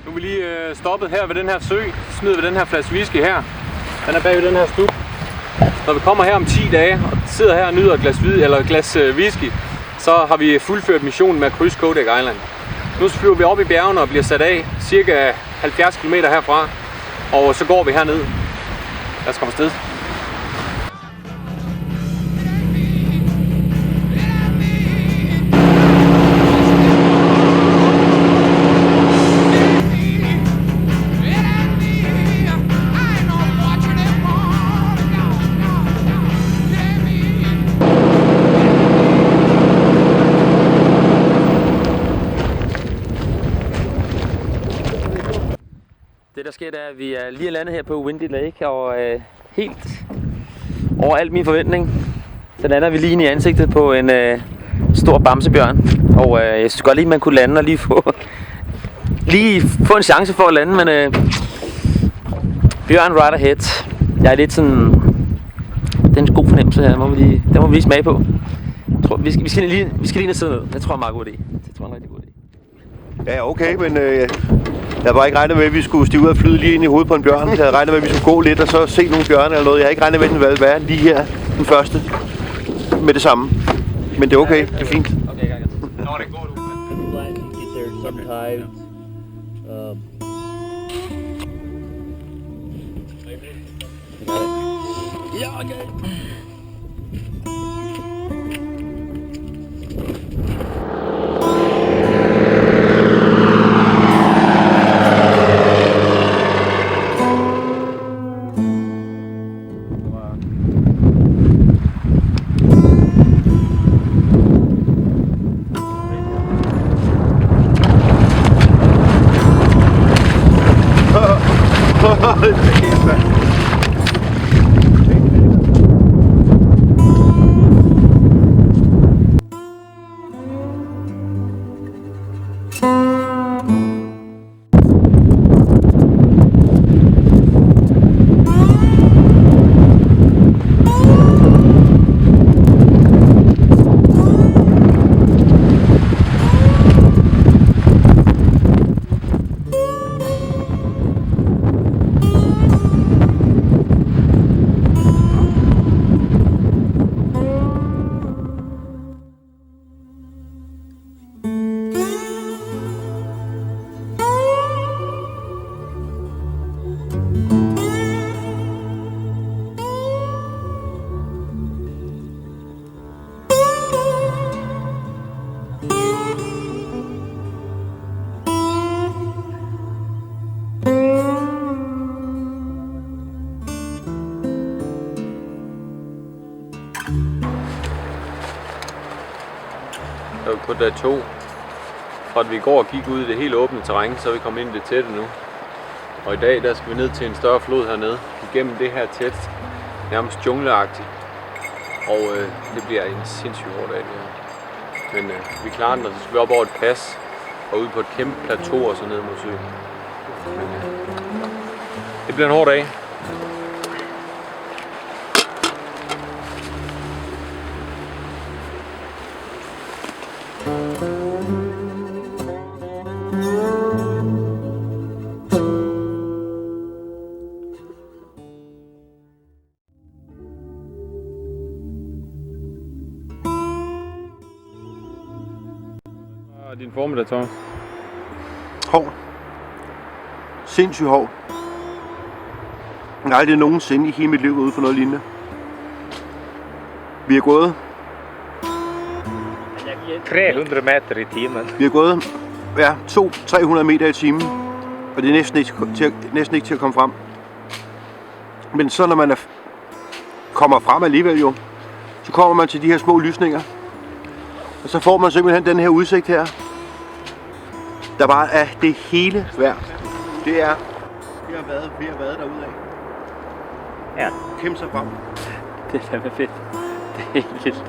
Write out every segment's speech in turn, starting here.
Nu er vi lige stoppet her ved den her sø, smider vi den her flaske whisky her. Den er bag ved den her stup. Når vi kommer her om 10 dage og sidder her og nyder et glas whisky, så har vi fuldført missionen med at krydse Kodiak Island. Nu flyver vi op i bjergene og bliver sat af cirka 70 km herfra, og så går vi herned. Lad os komme afsted. Det der sker, det er, at vi er lige landet her på Windy Lake, og helt over alt min forventning, så lander vi lige ind i ansigtet på en stor bamsebjørn. Og jeg synes godt lige, man kunne lande og lige få en chance for at lande, men bjørn right ahead. Jeg er lidt sådan, det er en god fornemmelse her, den må vi lige smage på. Jeg tror, vi skal lige ned sidde ned. Det tror jeg er en meget god idé. Det tror jeg er en rigtig god idé. Ja, okay, men jeg havde bare ikke regnet med, at vi skulle stige ud og flyde lige ind i hovedet på en bjørn. Jeg havde regnet med, at vi skulle gå lidt og så se nogle bjørne eller noget. Jeg havde ikke regnet med, at den ville være lige her, den første, med det samme. Men det er okay, det er fint. Okay, godt. Nå, det går du. Ja, okay. Så er vi på dag 2. Fra at vi går og kigger ud i det helt åbne terræn, så er vi kommet ind i det tætte nu. Og i dag der skal vi ned til en større flod hernede, igennem det her tæt, nærmest jungleagtigt. Og det bliver en sindssygt hård dag det her. Men vi klarer den, og så skal vi op over et pas og ud på et kæmpe plateau og så ned mod søen. Men det bliver en hård dag. Din formiddag, Thomas? Hård. Sindssygt hård. Jeg har aldrig nogensinde i hele mit liv ude for noget lignende. Vi er gået 300 meter i timen. Vi har gået 200-300 meter i timen, og det er næsten ikke til at komme frem. Men så når man kommer frem alligevel jo, så kommer man til de her små lysninger, og så får man simpelthen den her udsigt her, der bare er det hele værd. Det er, vi har været derude af. Ja. Kæmpe sig frem. Det er fandme fedt. Det er helt vildt.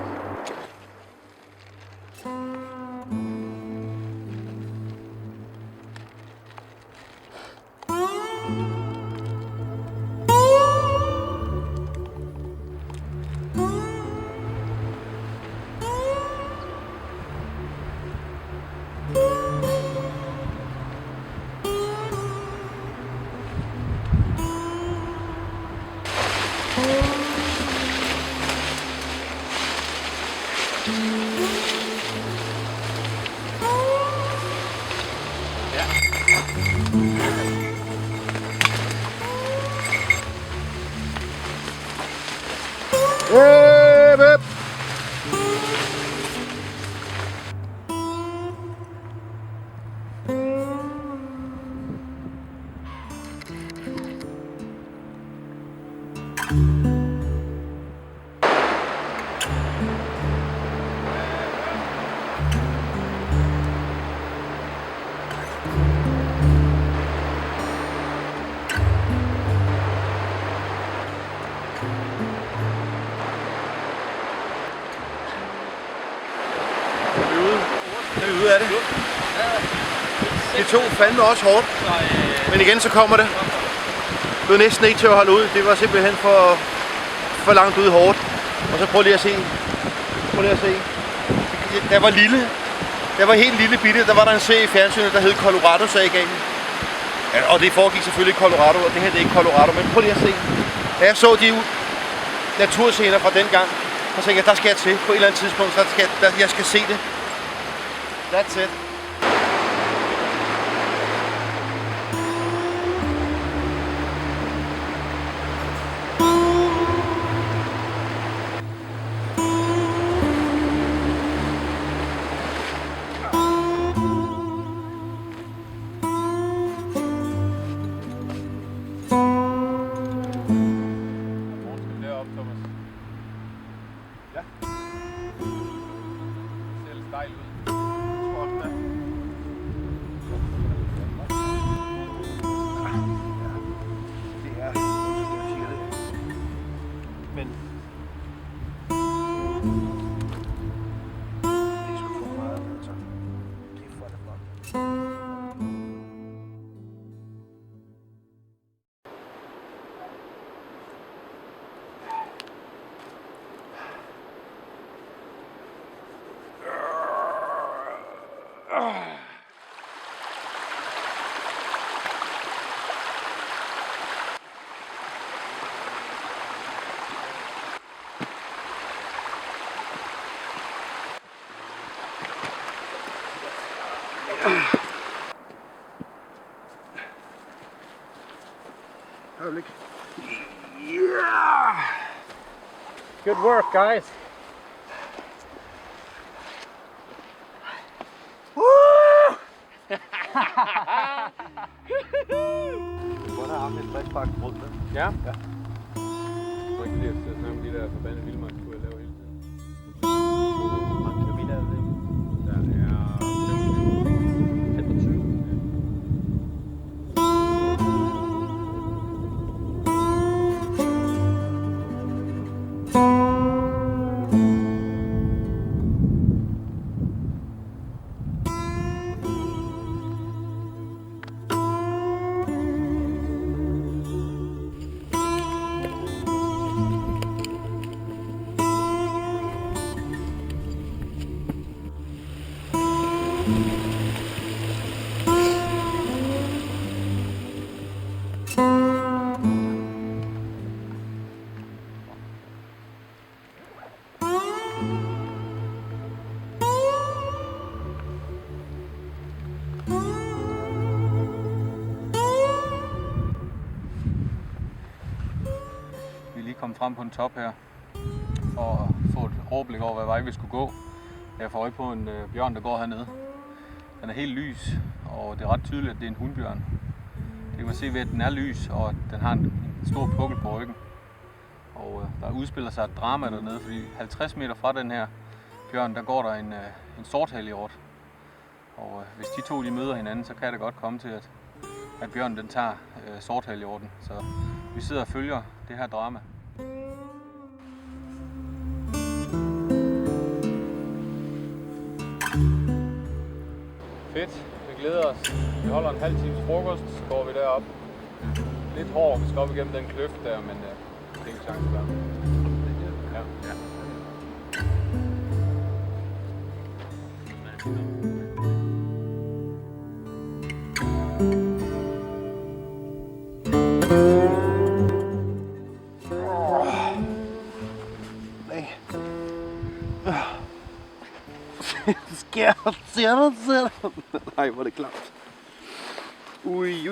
Det tog fandme også hårdt. Men igen så kommer det. Det var næsten ikke til at holde ud. Det var simpelthen for langt ude hårdt. Og så prøv lige at se. Der var lille. Der var helt lille bitte. Der var der en serie i fjernsynet, der hed Colorado-sagaen. Ja, og det foregik selvfølgelig i Colorado, og det her det er ikke Colorado. Men prøv lige at se. Da jeg så de naturscener fra den gang, så tænkte jeg, der skal jeg til. På et eller andet tidspunkt, jeg skal se det. That's it. Yeah! Good work, guys. Godt have haft et friskbagt brød med. Ja? Ja. Jeg tror ikke lige at snakke om de der forbandede vildmarksture, jeg laver hele tiden. Hvor mange kilometer er det? Der er 25. Kom frem på en top her for at få et overblik over, hvad vej vi skulle gå. Jeg får øje på en bjørn, der går hernede. Den er helt lys, og det er ret tydeligt, at det er en hunbjørn. Det kan man se ved, at den er lys, og den har en stor pukkel på ryggen. Og der udspiller sig et drama dernede, fordi 50 meter fra den her bjørn, der går der en sorthalehjort. Og hvis de to de møder hinanden, så kan det godt komme til, at bjørnen den tager sorthalehjorten. Så vi sidder og følger det her drama. Fedt, vi glæder os. Vi holder en halv times frokost, så går vi derop. Lidt hårdt, vi skal op igennem den kløft der, men det er ikke chance der. Ja. Ja. Nej, hvor er det klamt. Ui.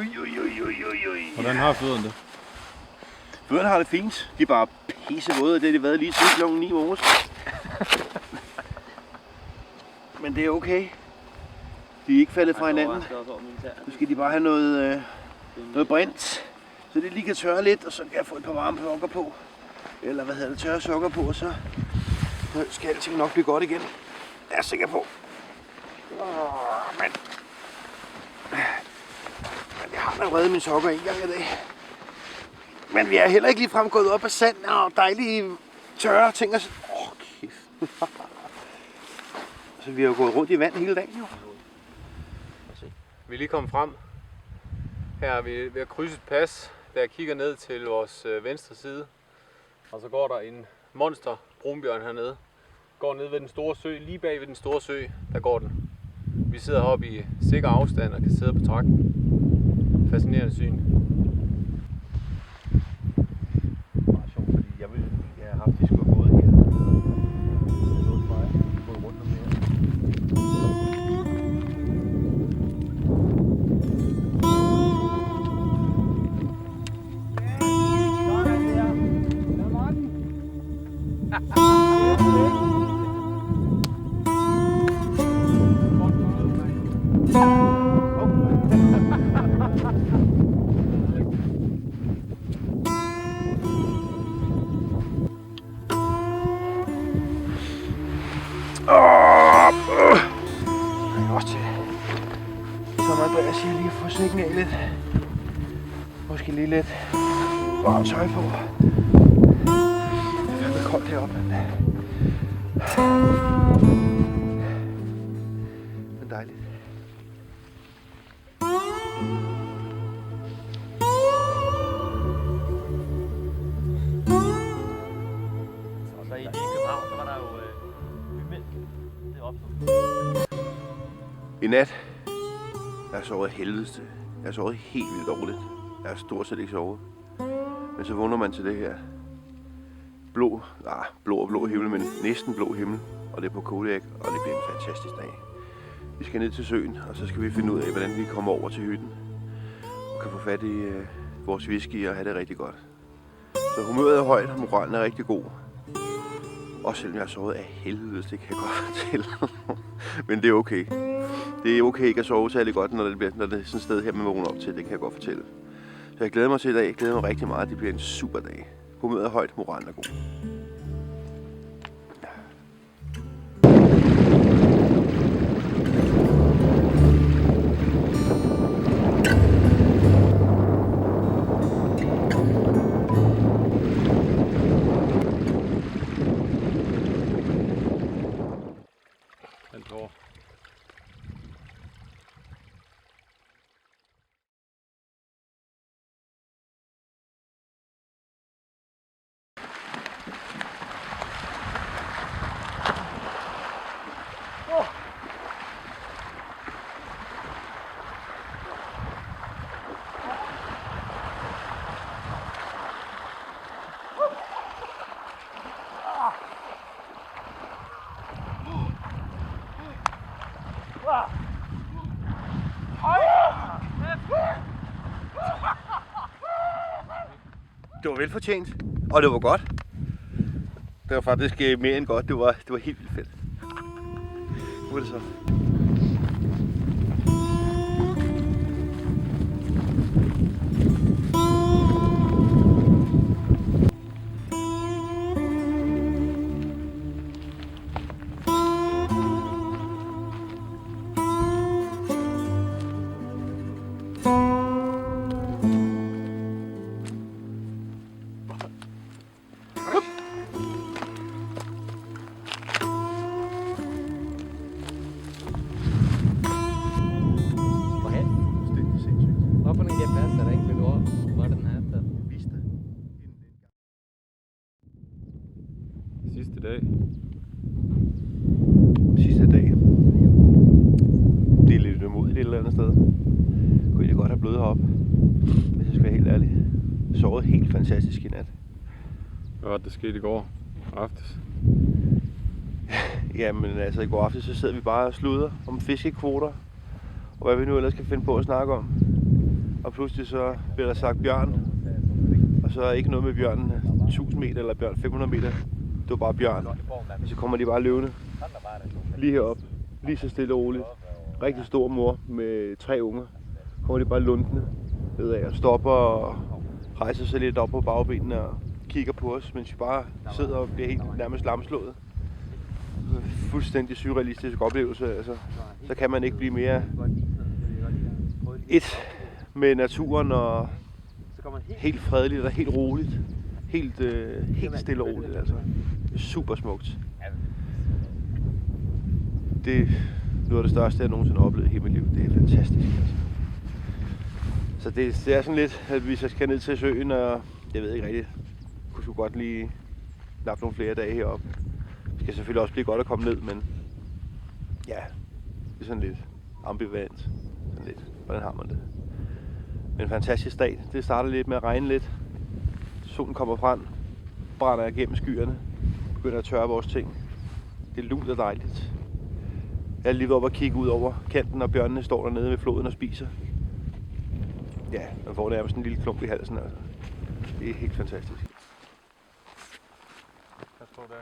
Hvordan har fødderne det? Fødderne har det fint. De er bare pissevåde, det har de været lige til kl. 9 morges. Men det er okay. De er ikke faldet fra hinanden. Nu skal de bare have noget brint, så det lige kan tørre lidt, og så kan jeg få et par varme sokker på. Eller hvad hedder det, tørre sokker på, og så skal alting nok blive godt igen. Det er jeg sikker på. Men jeg har da reddet mine sokker en gang i dag. Men vi er heller ikke ligefrem gået op af sand og dejlige tørre ting og sådan. Kæft. Så vi har jo gået rundt i vand hele dagen jo. Vi er lige kommet frem. Her er vi ved at krydse et pas, der jeg kigger ned til vores venstre side. Og så går der en monster brunbjørn hernede. Går ned ved den store sø, lige bag ved den store sø, der går den. Vi sidder heroppe i sikker afstand og kan sidde og betragte den. Fascinerende syn. Meget sjovt, fordi jeg har haft de skulle både her. Gået rundt om det her. Som Andreas siger, lige at få sækken af lidt. Måske lige lidt varmt tøj på. Det er fandme koldt heroppe, men dejligt. Og så i København, så var der jo bymælk. Det er op. I nat, jeg har sovet helvedes. Jeg har sovet helt vildt dårligt. Jeg har stort set ikke sovet. Men så vågner man til det her blå himmel, men næsten blå himmel. Og det er på Kodiak, og det bliver en fantastisk dag. Vi skal ned til søen, og så skal vi finde ud af, hvordan vi kommer over til hytten. Og kan få fat i vores whisky og have det rigtig godt. Så humøret er højt, og moralen er rigtig god. Også selvom jeg har sovet af helvede, det kan jeg godt fortælle. Men det er okay. Det er okay ikke at sove særlig godt, når det er sådan et sted her, man vågner op til. Det kan jeg godt fortælle. Så jeg glæder mig til i dag. Jeg glæder mig rigtig meget. Det bliver en super dag. Humøret er højt, moralen er god. Det var velfortjent, og det var godt. Det var faktisk mere end godt. Det var helt vildt fedt. Nu er det så. Sidste dag. Sidste dag. Det er lidt umodigt et eller andet sted. Kunne egentlig godt have blevet heroppe, hvis jeg skal være helt ærlig. Sovet helt fantastisk i nat. Hvad var det, der skete i går aftes? Jamen altså i går aftes, så sidder vi bare og sluder om fiskekvoter. Og hvad vi nu ellers skal finde på at snakke om. Og pludselig så bliver der sagt bjørn. Og så er ikke noget med bjørnen 1000 meter eller bjørn 500 meter. Det var bare bjørn. Og så kommer de bare løvende. Lige heroppe. Lige så stille og roligt. Rigtig stor mor med 3 unger. Kommer de bare lundende nedad og stopper og rejser sig lidt op på bagbenene og kigger på os, mens vi bare sidder og bliver helt nærmest lamslået. Fuldstændig surrealistisk oplevelse. Altså, så kan man ikke blive mere et med naturen og helt fredeligt og helt roligt. Helt stille og roligt, altså. Super smukt. Det er noget af det største, jeg nogensinde har oplevet i hele mit liv. Det er fantastisk. fantastisk. Altså. Så det er sådan lidt, at hvis jeg skal ned til søen, og jeg ved ikke rigtigt, kunne sgu godt lige nappe nogle flere dage heroppe. Det skal selvfølgelig også blive godt at komme ned, men ja, det er sådan lidt ambivalent. Sådan lidt, hvordan har man det? Men en fantastisk dag. Det starter lidt med at regne lidt. Solen kommer frem, brænder igennem skyerne, begynder at tørre vores ting. Det er lunt og dejligt. Jeg er lige ved op og kigge ud over kanten, og bjørnene står dernede ved floden og spiser. Ja, man får nærmest en lille klump i halsen. Altså. Det er helt fantastisk. Hvad står der?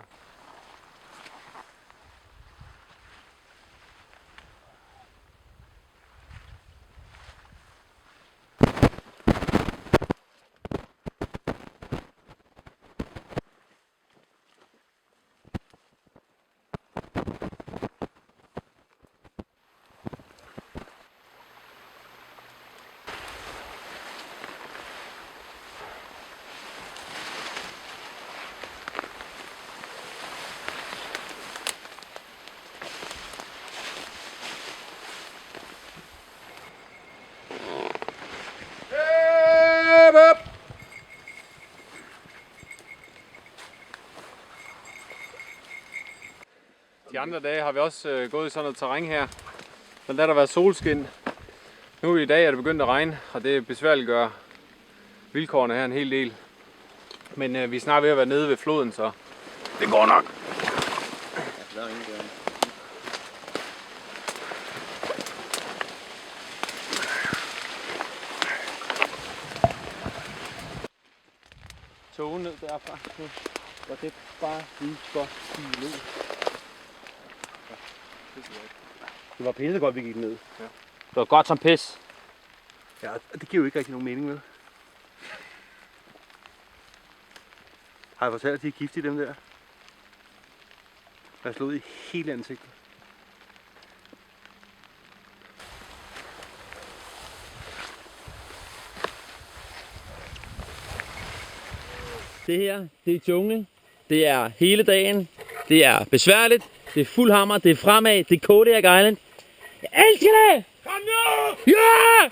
De andre dage har vi også gået i sådan noget terræn her. Men der har været solskin. Nu i dag er det begyndt at regne, og det besværliggør vilkårene her en hel del. Men vi er snart ved at være nede ved floden, så det går nok. Togen ned derfra. Og det er bare lige godt ned. Det var pisse godt, vi gik ned. Det var godt som pis. Ja, det giver jo ikke rigtig nogen mening med. Har jeg fortalt, at de er giftige, dem der? Der er slået i hele ansigtet. Det her, det er jungle. Det er hele dagen. Det er besværligt. Det er fuld hammer. Det er fremad. Det er Kodiak Island. Jeg elsker det! Kom nu! Ja!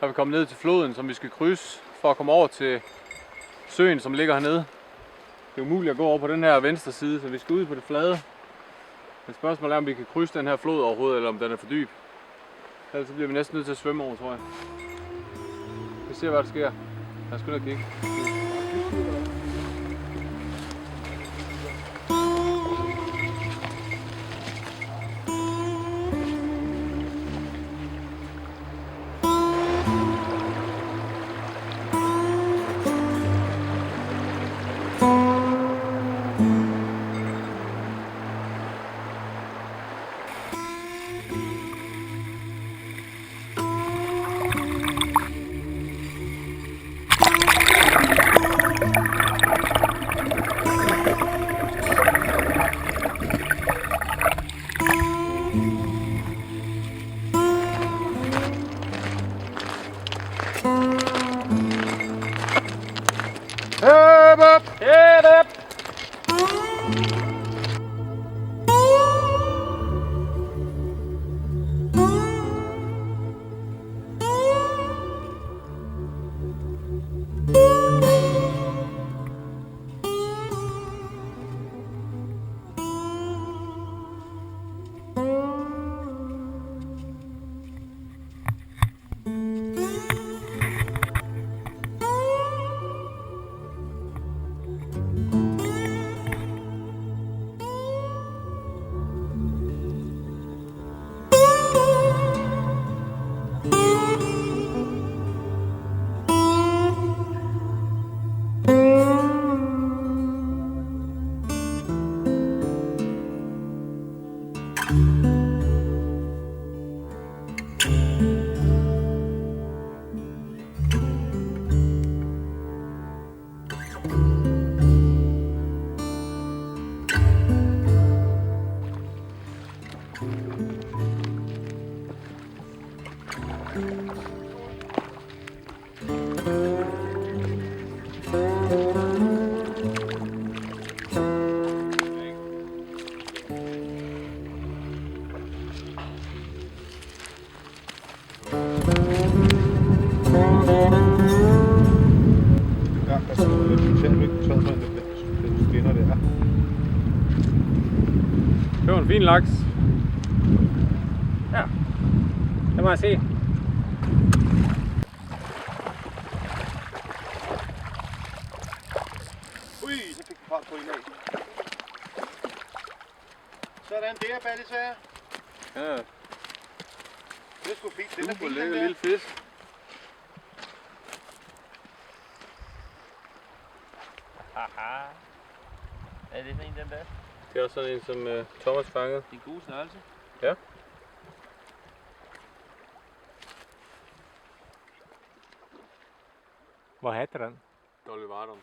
Så er vi kommet ned til floden, som vi skal krydse for at komme over til søen, som ligger hernede. Det er umuligt at gå over på den her venstre side, så vi skal ud på det flade. Men spørgsmålet er, om vi kan krydse den her flod overhovedet, eller om den er for dyb. Ellers bliver vi næsten nødt til at svømme over, tror jeg. Vi ser, hvad der sker. Lad os gå ned og kigge. en fin laks. Ja. Det må jeg sige. Ui, så fik vi fart på en af. Sådan der, Ballisær. Ja, Det er sgu fint. Den er super fin, lækker den der. lille fisk. Haha. Er det sådan en, den der? Det er også sådan en, som Thomas fangede. Det er en god størrelse. Ja. Vad heter den? Dolly Vardon.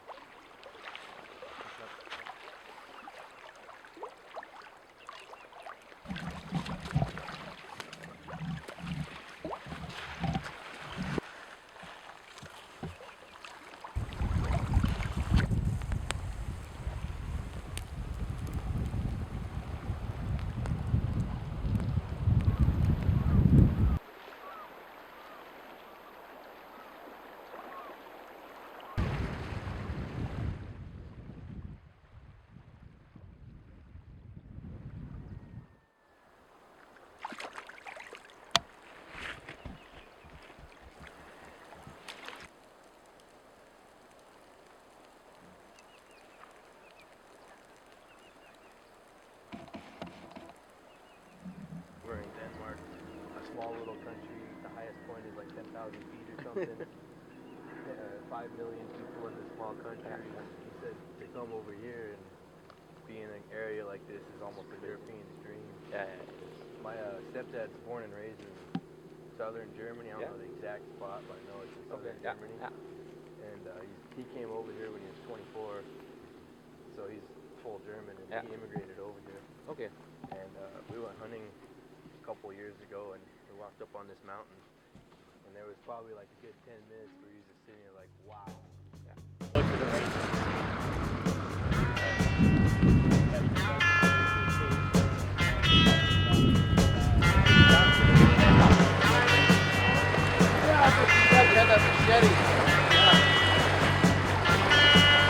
We're in Denmark, a small little country. The highest point is like 10,000 feet or something. 5 million people in this small country. He said to come over here and be in an area like this is almost a European's dream. Ja, My stepdad's born and raised in southern Germany. I don't know the exact spot, but I know it's in southern Germany. And he came over here when he was 24, so he's full German, and he immigrated over here. Okay. And we went hunting a couple years ago, and we walked up on this mountain, and there was probably like a good 10 minutes where he was just sitting there like, wow.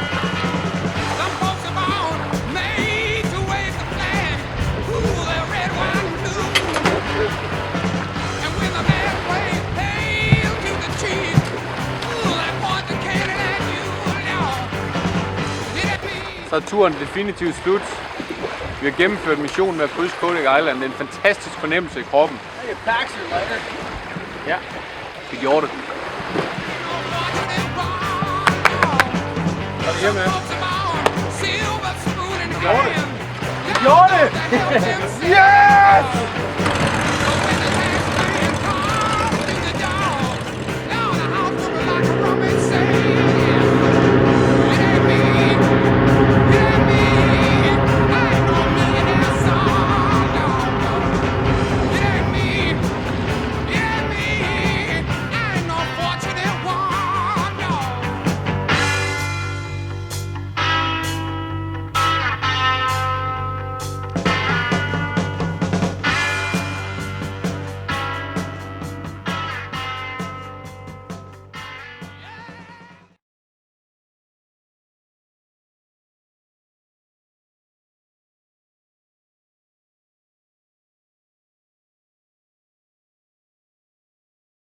Some folks are born made to wave the flag. Ooh, they're red, white, and blue. And when the man waves hail to the chief, ooh, they point the cannon at you, Lord. Let it be. Så er turen definitivt slut. Vi har gennemført missionen med at krydse Kodiak Island. Det er en fantastisk fornemmelse i kroppen. Ja, vi gjorde det. Some hjem, ja. folks are born silver spoon in gjorde det. hand. Vi gjorde det! Yes!